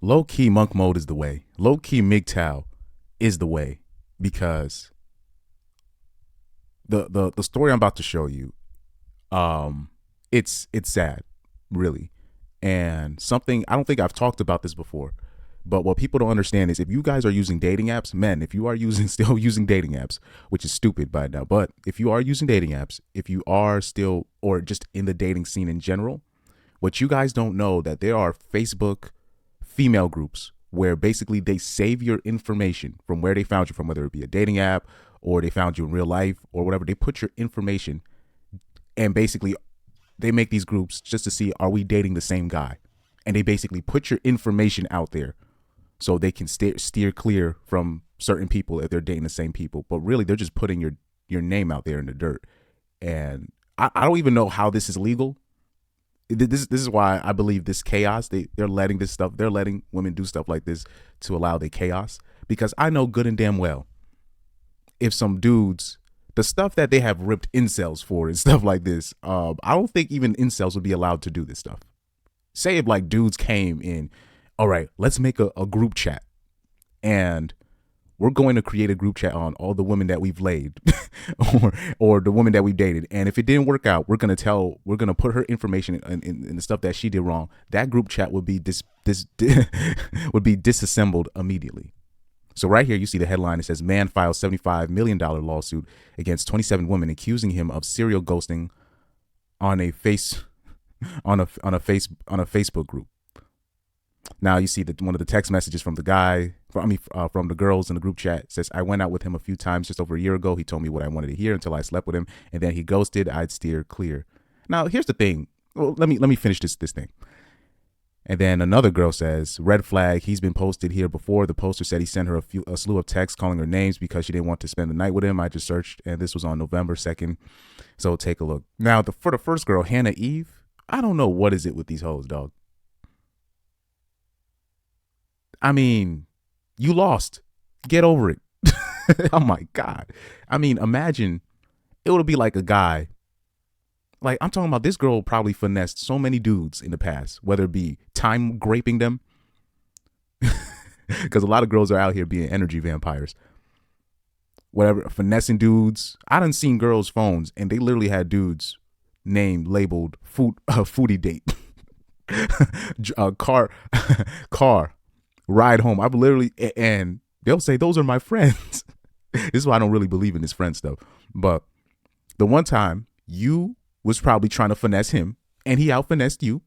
Low key monk mode is the way. Low key MGTOW is the way because the story I'm about to show you, it's sad, really, and something I don't think I've talked about this before. But what people don't understand is if you guys are using dating apps, men, if you are using still using dating apps, which is stupid by now, but if you are using dating apps, if you are still or just in the dating scene in general, what you guys don't know that there are Facebook female groups where basically they save your information from where they found you from, whether it be a dating app or they found you in real life or whatever. They put your information and basically they make these groups just to see, are we dating the same guy? And they basically put your information out there so they can steer clear from certain people if they're dating the same people. But really, they're just putting your name out there in the dirt. And I don't even know how this is legal. This is why I believe this chaos. They're letting this stuff. They're letting women do stuff like this to allow the chaos. Because I know good and damn well, if some dudes, the stuff that they have ripped incels for and stuff like this, I don't think even incels would be allowed to do this stuff. Say if like dudes came in, all right, let's make a group chat and we're going to create a group chat on all the women that we've laid or the women that we dated. And if it didn't work out, we're going to put her information in the stuff that she did wrong. That group chat would be would be disassembled immediately. So right here, you see the headline. It says man files $75 million lawsuit against 27 women accusing him of serial ghosting on a Facebook group. Now you see that one of the text messages from the guy, from the girls in the group chat says, I went out with him a few times just over a year ago. He told me what I wanted to hear until I slept with him, and then he ghosted. I'd steer clear. Now here's the thing. Well, let me finish this thing. And then another girl says, red flag. He's been posted here before. The poster said he sent her a slew of texts calling her names because she didn't want to spend the night with him. I just searched, and this was on November 2nd. So take a look. Now for the first girl, Hannah Eve, I don't know what is it with these hoes, dog. I mean, you lost. Get over it. Oh my God. I mean, imagine it would be like a guy. Like I'm talking about, this girl probably finessed so many dudes in the past, whether it be time graping them. Because a lot of girls are out here being energy vampires. Whatever, finessing dudes. I done seen girls' phones and they literally had dudes named labeled foodie date. Car. Ride home. I've literally, and they'll say, those are my friends. This is why I don't really believe in this friend stuff. But the one time you was probably trying to finesse him and he out finessed you.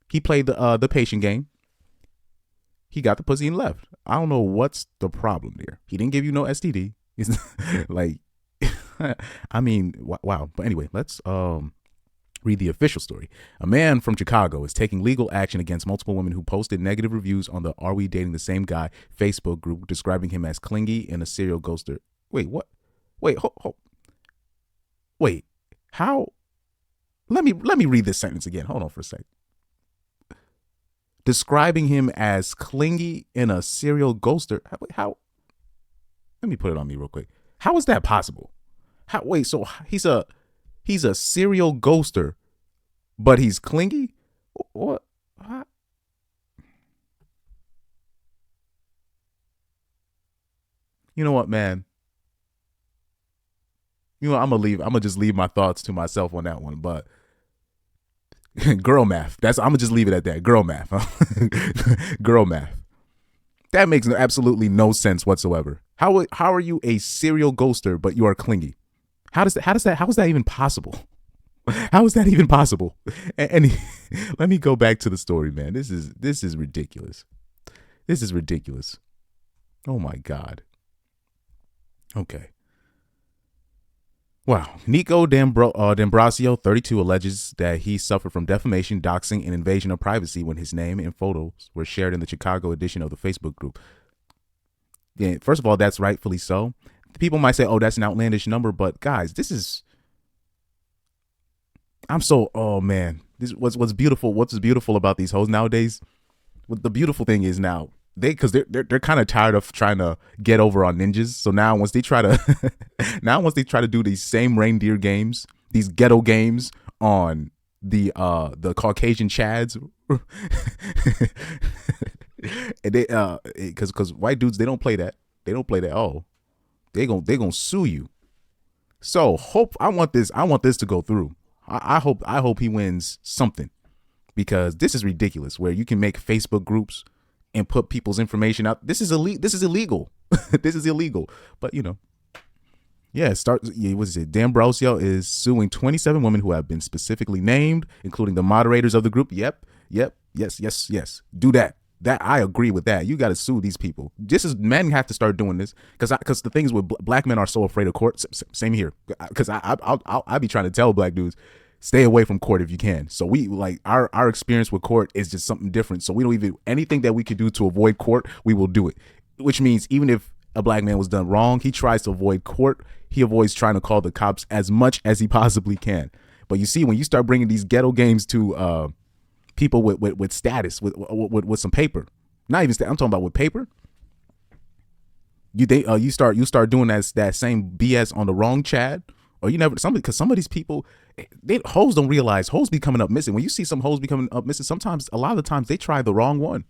He played the patient game. He got the pussy and left. I don't know what's the problem there. He didn't give you no STD. It's like, I mean, wow. But anyway, let's read the official story. A man from Chicago is taking legal action against multiple women who posted negative reviews on the Are We Dating the Same Guy Facebook group, describing him as clingy and a serial ghoster. Wait, what? Wait, wait, how? Let me read this sentence again. Hold on for a sec. Describing him as clingy and a serial ghoster. How? Let me put it on me real quick. How is that possible? Wait, so he's a serial ghoster, but he's clingy? What? You know what, man? You know, I'm gonna just leave my thoughts to myself on that one. But girl math. I'm gonna just leave it at that. Girl math. Girl math. That makes absolutely no sense whatsoever. How are you a serial ghoster but you are clingy? How is that even possible? How is that even possible? And let me go back to the story, man. This is ridiculous. This is ridiculous. Oh my God. Okay. Wow. Nico D'Ambrosio, 32, alleges that he suffered from defamation, doxing, and invasion of privacy when his name and photos were shared in the Chicago edition of the Facebook group. Yeah, first of all, that's rightfully so. People might say, oh, that's an outlandish number, but guys, oh man, this what's beautiful. What's beautiful about these hoes nowadays? What the beautiful thing is now, because they're kind of tired of trying to get over on ninjas. So now once they try to do these same reindeer games, these ghetto games on the Caucasian Chads, And they because white dudes, they don't play that. They don't play that. Oh, they gonna sue you. So I want this to go through. I hope he wins something, because this is ridiculous. Where you can make Facebook groups and put people's information out. This is illegal. This is illegal. This is illegal. But yeah. What is it? D'Ambrosio is suing 27 women who have been specifically named, including the moderators of the group. Yep. Yes. Do that. That I agree with that. You got to sue these people. Men have to start doing this, because the things with black men are so afraid of court. Same here. Because I be trying to tell black dudes, stay away from court if you can. So we like our experience with court is just something different. So we don't even anything that we could do to avoid court, we will do it. Which means even if a black man was done wrong, he tries to avoid court. He avoids trying to call the cops as much as he possibly can. But you see, when you start bringing these ghetto games to people with status, with some paper, not even I'm talking about with paper. You start doing that same BS on the wrong Chad, or because some of these people, hoes don't realize hoes be coming up missing. When you see some hoes be coming up missing, sometimes a lot of the times they try the wrong one,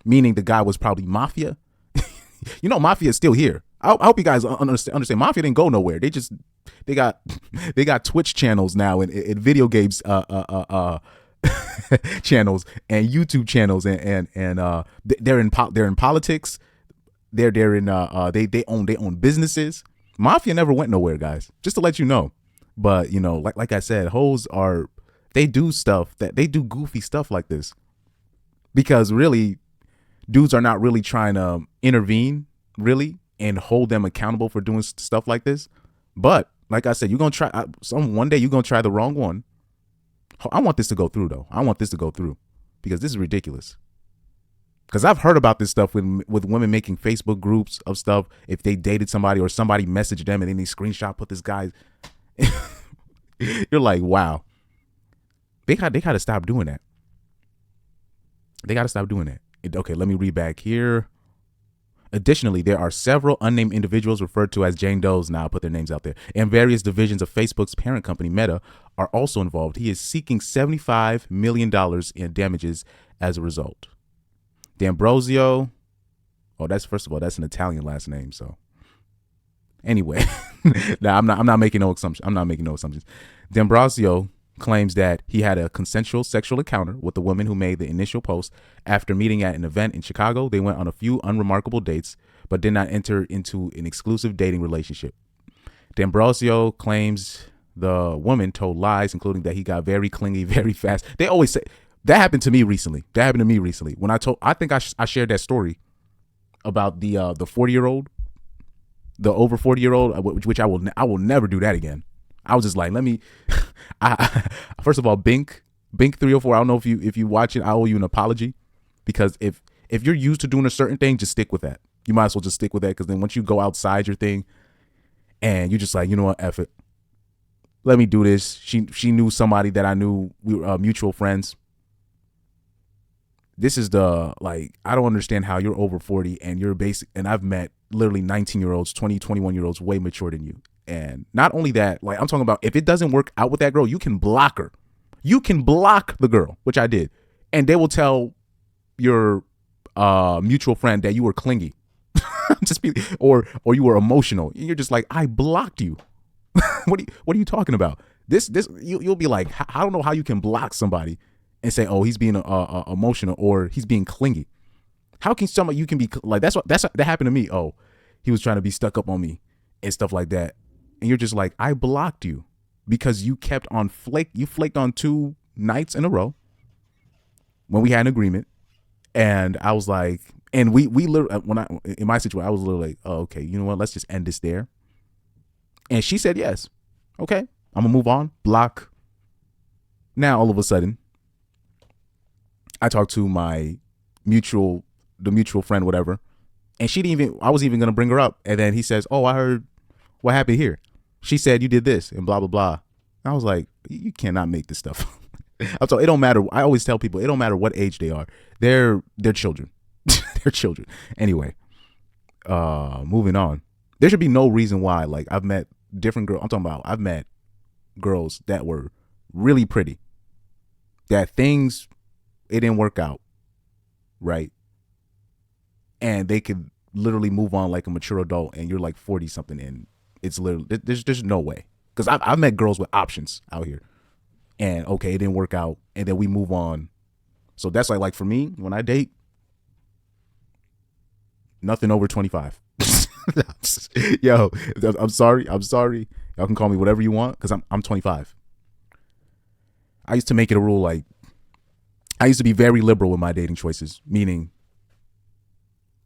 meaning the guy was probably mafia. Mafia is still here. I hope you guys understand. Mafia didn't go nowhere. They got Twitch channels now and video games channels and YouTube channels and they're in politics. They're in they own businesses. Mafia never went nowhere, guys. Just to let you know. But like I said, hoes they do goofy stuff like this, because really dudes are not really trying to intervene really and hold them accountable for doing stuff like this. But like I said, you're gonna try one day you're gonna try the wrong one. I want this to go through though. I want this to go through, because this is ridiculous. Because I've heard about this stuff with women making Facebook groups of stuff if they dated somebody or somebody messaged them and then they screenshot put this guy. You're like, wow. They got to stop doing that. They got to stop doing that. Okay, let me read back here. Additionally, there are several unnamed individuals referred to as Jane Does, now put their names out there, and various divisions of Facebook's parent company, Meta, are also involved. He is seeking $75 million in damages as a result. D'Ambrosio, that's an Italian last name. So anyway, I'm not making no assumptions. D'Ambrosio claims that he had a consensual sexual encounter with the woman who made the initial post. After meeting at an event in Chicago, they went on a few unremarkable dates, but did not enter into an exclusive dating relationship. D'Ambrosio claims the woman told lies, including that he got very clingy very fast. They always say that happened to me recently. When I think I shared that story about the 40-year-old, the over 40-year-old, which I will never do that again. I was just like, first of all, Bink 304. I don't know if you watch it. I owe you an apology, because if you're used to doing a certain thing, just stick with that. You might as well just stick with that, because then once you go outside your thing and you're just like, you know what, F it, let me do this. She knew somebody that I knew. We were mutual friends. This is I don't understand how you're over 40 and you're basic. And I've met literally 19-year-olds, 20, 21-year-olds way mature than you. And not only that, like I'm talking about, if it doesn't work out with that girl, you can block her. You can block the girl, which I did. And they will tell your mutual friend that you were clingy. or you were emotional. And you're just like, I blocked you. What are you talking about? You'll be like, I don't know how you can block somebody and say, oh, he's being emotional or he's being clingy. How can you can be like, that happened to me. Oh, he was trying to be stuck up on me and stuff like that. And you're just like, I blocked you because you kept on you flaked on 2 nights in a row when we had an agreement. And I was like, and we literally, in my situation, I was literally like, oh, okay, you know what? Let's just end this there. And she said, yes. Okay, I'm gonna move on. Block. Now, all of a sudden, I talked to the mutual friend, whatever. And I was even going to bring her up. And then he says, oh, I heard what happened here. She said you did this and blah, blah, blah. And I was like, you cannot make this stuff. I'm sorry, it don't matter. I always tell people, it don't matter what age they are. They're children. They're children. Anyway, moving on. There should be no reason why. Like, I've met different girls. I've met girls that were really pretty. That it didn't work out. Right. and they could literally move on like a mature adult, and you're like 40 something, and it's literally there's no way. Because I've met girls with options out here, and okay, it didn't work out, and then we move on. So that's like for me, when I date, nothing over 25. Yo, I'm sorry. Y'all can call me whatever you want because I'm 25. I used to make it a rule, like I used to be very liberal with my dating choices, meaning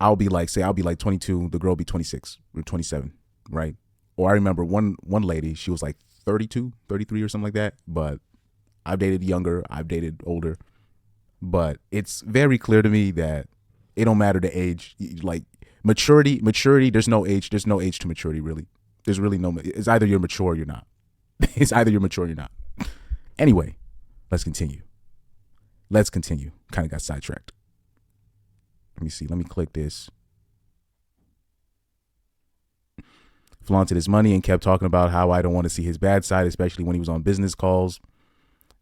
I'll be like 22, the girl will be 26 or 27, right? Or I remember one lady, she was like 32, 33 or something like that, but I've dated younger, I've dated older, but it's very clear to me that it don't matter the age. Like maturity, there's no age to maturity, really. There's really no, it's either you're mature or you're not. It's either you're mature or you're not. Anyway, let's continue. Kind of got sidetracked. Let me see. Let me click this. Flaunted his money and kept talking about how I don't want to see his bad side, especially when he was on business calls.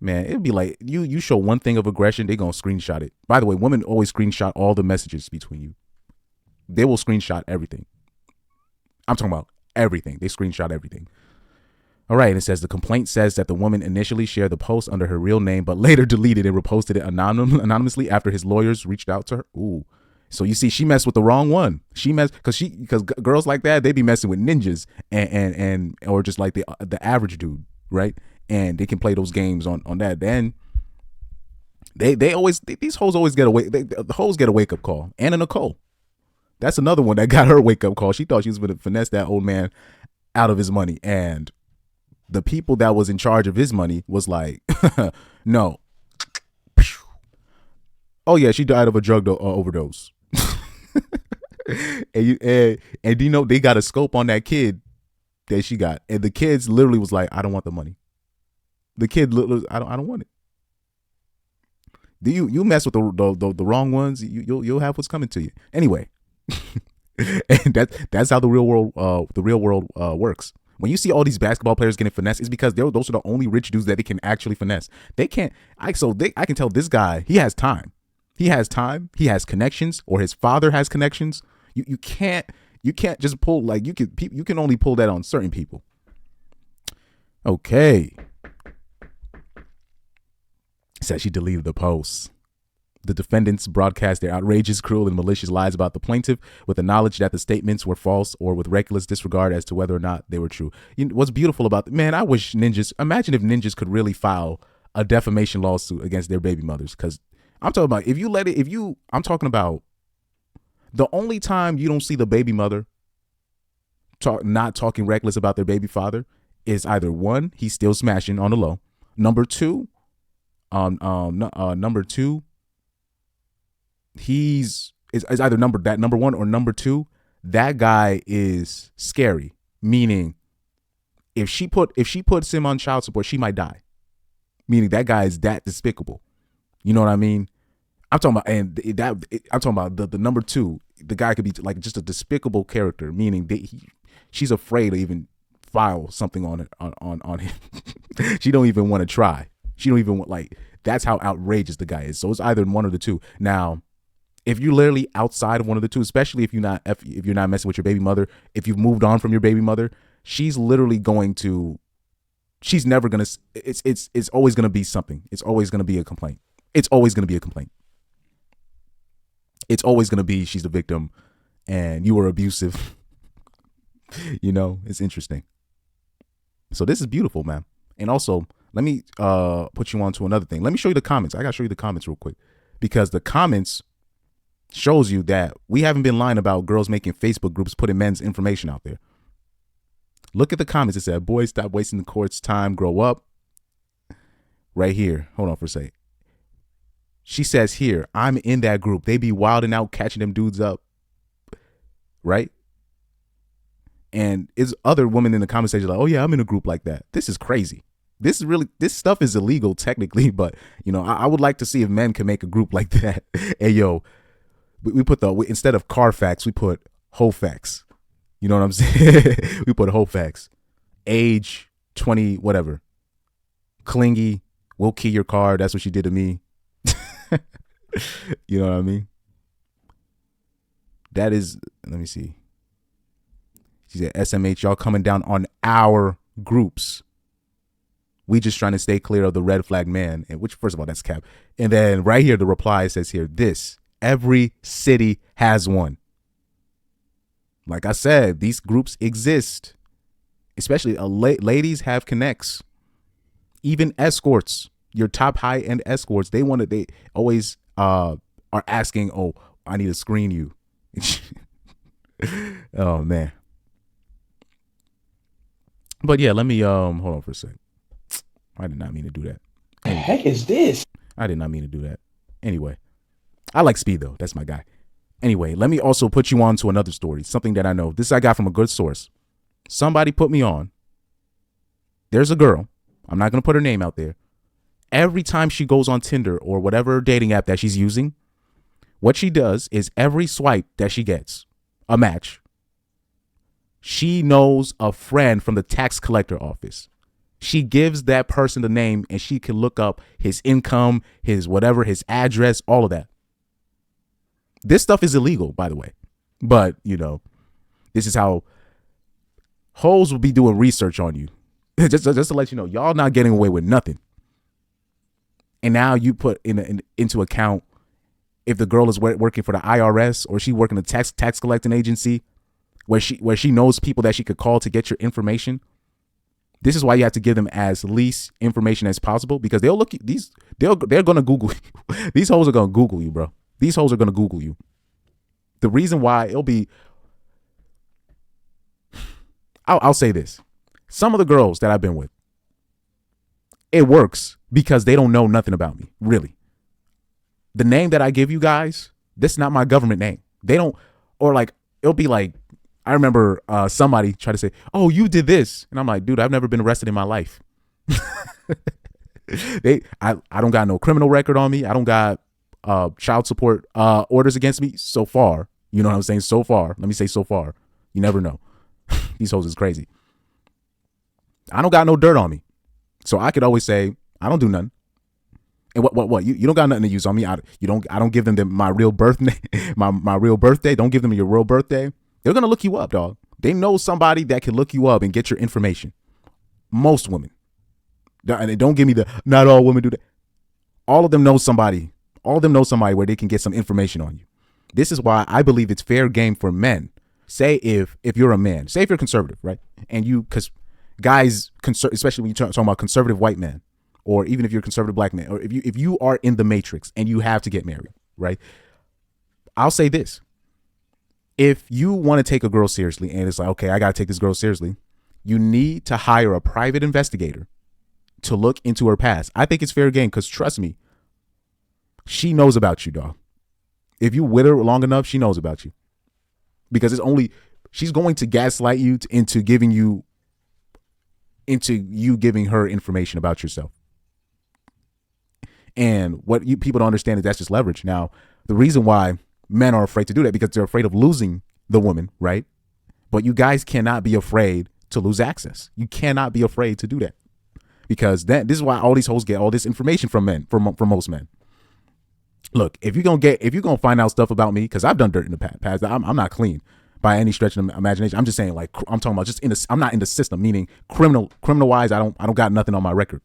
Man, it'd be like you show one thing of aggression, they gonna screenshot it. By the way, women always screenshot all the messages between you. They will screenshot everything. I'm talking about everything. They screenshot everything. All right, and it says the complaint says that the woman initially shared the post under her real name, but later deleted and reposted it anonymously after his lawyers reached out to her. Ooh. So you see, she messed with the wrong one. She messed because girls like that, they be messing with ninjas and or just like the average dude, right? And they can play those games on that. Then these hoes always get the hoes get a wake up call. Anna Nicole, that's another one that got her wake up call. She thought she was gonna finesse that old man out of his money, and the people that was in charge of his money was like, no. Oh yeah, she died of a drug overdose. and you know they got a scope on that kid that she got, and the kids literally was like, I don't want the money. The kid, I don't want it. Do you mess with the wrong ones, you'll have what's coming to you anyway. And that's how the real world works. When you see all these basketball players getting finessed, it's because those are the only rich dudes that they can actually finesse. They can't. I can tell this guy, he has time. He has connections, or his father has connections. You can't just pull, like, you can only pull that on certain people. Okay. Said she deleted the post. The defendants broadcast their outrageous, cruel, and malicious lies about the plaintiff with the knowledge that the statements were false or with reckless disregard as to whether or not they were true. You know, what's beautiful about man, I wish imagine if ninjas could really file a defamation lawsuit against their baby mothers. Because I'm talking about I'm talking about the only time you don't see the baby mother not talking reckless about their baby father is either one, he's still smashing on the low. Number two, it's either number one or number two, that guy is scary. Meaning, if she puts him on child support, she might die. Meaning that guy is that despicable. You know what I mean? I'm talking about the number two. The guy could be like just a despicable character. Meaning she's afraid to even file something on him. She don't even want to try. She don't even want, like, that's how outrageous the guy is. So it's either one or the two. Now, if you're literally outside of one of the two, especially if you're not messing with your baby mother, if you've moved on from your baby mother, she's never going to, it's always going to be something. It's always going to be a complaint. It's always going to be a complaint. It's always going to be she's the victim and you were abusive. You know, it's interesting. So this is beautiful, man. And also, let me put you on to another thing. Let me show you the comments. I got to show you the comments real quick, because the comments shows you that we haven't been lying about girls making Facebook groups, putting men's information out there. Look at the comments. It said, boys, stop wasting the court's time. Grow up. Right here. Hold on for a sec. She says here, I'm in that group. They be wilding out, catching them dudes up. Right? And it's other women in the comment section like, oh yeah, I'm in a group like that. This is crazy. This stuff is illegal technically, but you know, I would like to see if men can make a group like that. Hey yo, we put instead of Carfax, we put Hofax. You know what I'm saying? We put Hofax. Age 20, whatever. Clingy, we'll key your car. That's what she did to me. You know what I mean? That is, let me see. She said, SMH, y'all coming down on our groups. We just trying to stay clear of the red flag man. And which, first of all, that's cap. And then right here, the reply says here, every city has one. Like I said, these groups exist. Especially ladies have connects. Even escorts, your top high-end escorts, they always are asking, oh, I need to screen you. Oh, man. But yeah, let me, hold on for a sec. I did not mean to do that. Anyway, the heck is this? I did not mean to do that. Anyway, I like Speed, though. That's my guy. Anyway, let me also put you on to another story, something that I know. This I got from a good source. Somebody put me on. There's a girl. I'm not going to put her name out there. Every time she goes on Tinder or whatever dating app that she's using, what she does is every swipe that she gets, a match, she knows a friend from the tax collector office. She gives that person the name and she can look up his income, his whatever, his address, all of that. This stuff is illegal, by the way. But, this is how hoes will be doing research on you. just to let you know, y'all not getting away with nothing. And now you put into account if the girl is working for the IRS or she working a tax collecting agency where she knows people that she could call to get your information. This is why you have to give them as least information as possible, because they'll look they're gonna Google you. These hoes are gonna Google you, bro. These hoes are gonna Google you. The reason why I'll say this. Some of the girls that I've been with, it works because they don't know nothing about me, really. The name that I give you guys, this is not my government name. They don't, or like, it'll be like, I remember somebody try to say, oh, you did this. And I'm like, dude, I've never been arrested in my life. I don't got no criminal record on me. I don't got child support orders against me so far. You know what I'm saying? So far. Let me say so far. You never know. These hoes is crazy. I don't got no dirt on me. So I could always say, I don't do nothing. And what? You don't got nothing to use on me. I don't give them my real birthday, my real birthday. Don't give them your real birthday. They're going to look you up, dog. They know somebody that can look you up and get your information. Most women. And don't give me not all women do that. All of them know somebody. All of them know somebody where they can get some information on you. This is why I believe it's fair game for men. Say if you're a man, say if you're conservative, right? And because guys, especially when you're talking about conservative white men, or even if you're a conservative black man, or if you are in the matrix and you have to get married, right? I'll say this. If you want to take a girl seriously and it's like, okay, I got to take this girl seriously, you need to hire a private investigator to look into her past. I think it's fair game because trust me, she knows about you, dog. If you with her long enough, she knows about you. Because she's going to gaslight you into giving her information about yourself. And what people don't understand is that's just leverage. Now, the reason why men are afraid to do that because they're afraid of losing the woman, right? But you guys cannot be afraid to lose access. You cannot be afraid to do that because this is why all these hoes get all this information from men, from most men. Look, if you're gonna find out stuff about me, because I've done dirt in the past, I'm not clean by any stretch of the imagination. I'm just saying, like, I'm talking about I'm not in the system, meaning criminal wise, I don't got nothing on my record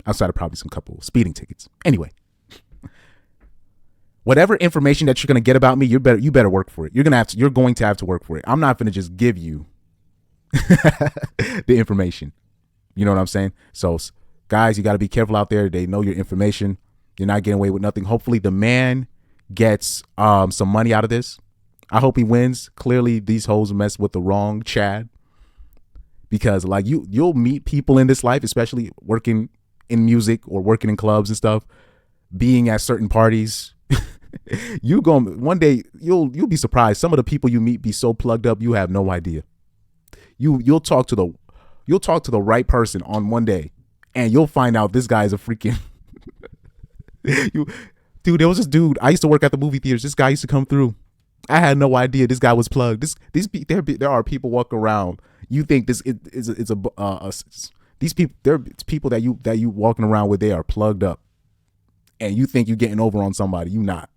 outside of probably some couple speeding tickets. Anyway. Whatever information that you're going to get about me, you better work for it. You're going to have to work for it. I'm not going to just give you the information. You know what I'm saying? So guys, you got to be careful out there. They know your information. You're not getting away with nothing. Hopefully the man gets some money out of this. I hope he wins. Clearly these hoes mess with the wrong Chad, because like you'll meet people in this life, especially working in music or working in clubs and stuff, being at certain parties. One day you'll be surprised. Some of the people you meet be so plugged up you have no idea. You'll talk to the right person on one day, and you'll find out this guy is a freaking dude. There was this dude. I used to work at the movie theaters. This guy used to come through. I had no idea this guy was plugged. There are people walking around. You think these people? It's people that you walking around with. They are plugged up, and you think you're getting over on somebody. You not.